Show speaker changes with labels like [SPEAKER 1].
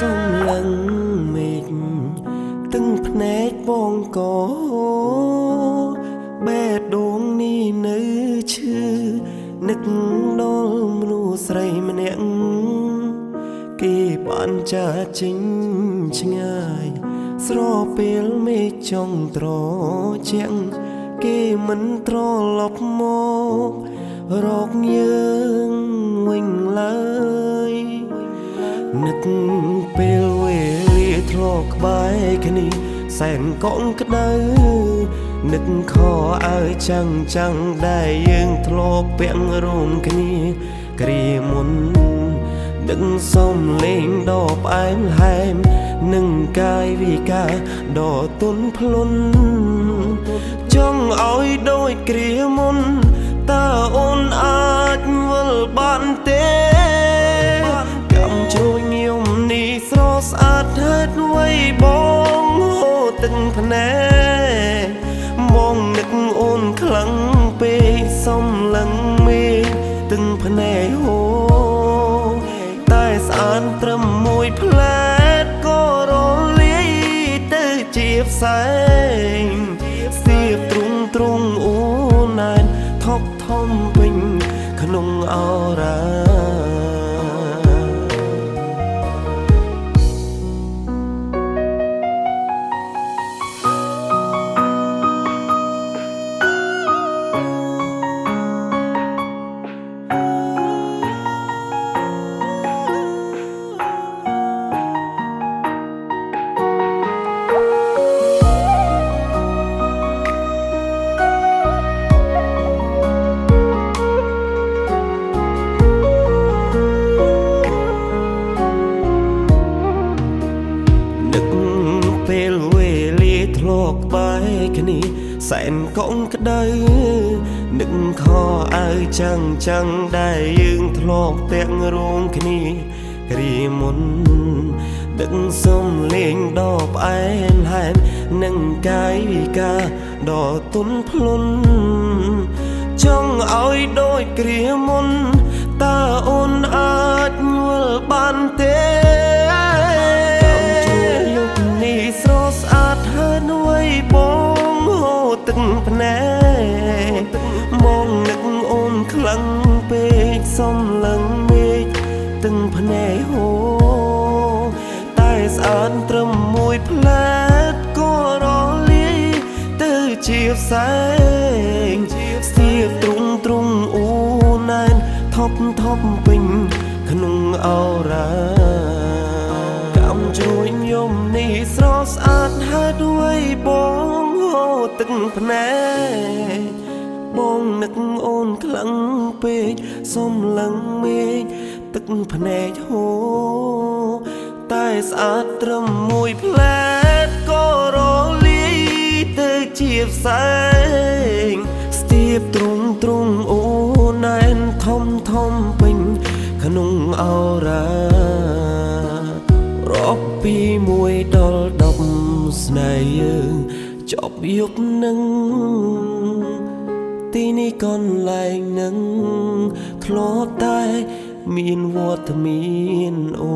[SPEAKER 1] សំឡឹងមេឃទឹកភ្នែកបងក៏បេះដូងនេះនៅឈឺនឹកដល់មនុស្សស្រីម្នាក់គេបានចាចេញឆ្ងាយស្រពេលមេឃចង់ត្រជាក់គេមិនត្រឡប់មករកយើងវិញឡើយនឹកពេលវេលាធ្លាប់ក្បែរគ្នាសែនកងក្ដៅនឹកខឲ្យចាំងដែលយើងធ្លាប់ពាក់រួមគ្នាគ្រាមុនដឹងសំលេងដ៏ផ្អែមល្ហែមនឹងកាយវិការដ៏ទន់ភ្លន់ចង់ឲ្យដូចគ្រាមុនតើអូនអាចវិលបានទេកំជួញខ្ញុំនេះស្រស់ស្អាតហេតុអ្វីបងហូរទឹកភ្នែកមកនឹកអូនខ្លាំងពេកសំឡឹងមេឃទឹកភ្នែកហូរតែស្អាតត្រឹមមួយផ្លែតក៏រលាយទៅជាផ្សែងសៀបទ្រង់អូនណែនថប់ធំពេញក្នុងអរ៉ាពេលវេលាធ្លាប់ក្បែរគ្នាសែនកងក្ដៅនឹកខឲ្យចាំងដែលយើងធ្លាប់ពាក់រួមគ្នាគ្រាមុនដឹងសំលេងដ៏ផ្អែមល្ហែមនឹងកាយវិការដ៏ទន់ភ្លន់ចង់ឲ្យដូចគ្រាមុនតើអូនអាចវិលបានទេទឹកភ្នែកមកនឹកអូនខ្លាំងពេកសំឡឹងមេឃទឹកភ្នែកហូរតែស្អាតត្រឹមមួយផ្លែតក៏រលាយទៅជាផ្សែងសៀបទ្រង់អូនណែនថប់ពេញក្នុងអរ៉ាកំជួយខ្ញុំនេះស្រស់ស្អាតហេតុអ្វីបងទឹកភ្នែកបងនឹកអូនខ្លាំងពេកសំឡឹងមេឃទឹកភ្នែកហូរតែស្អាតត្រឹមមួយផ្លែតក៏រលាយទៅជាផ្សែងស្ទាបទ្រង់អូនណែនធំពេញក្នុងអរ៉ារាប់ពី1ដល់10ស្នេហ៍យើងចប់យប់នឹងទីនេះកន្លែងនឹងធ្លាប់តែមានវត្តមានអូ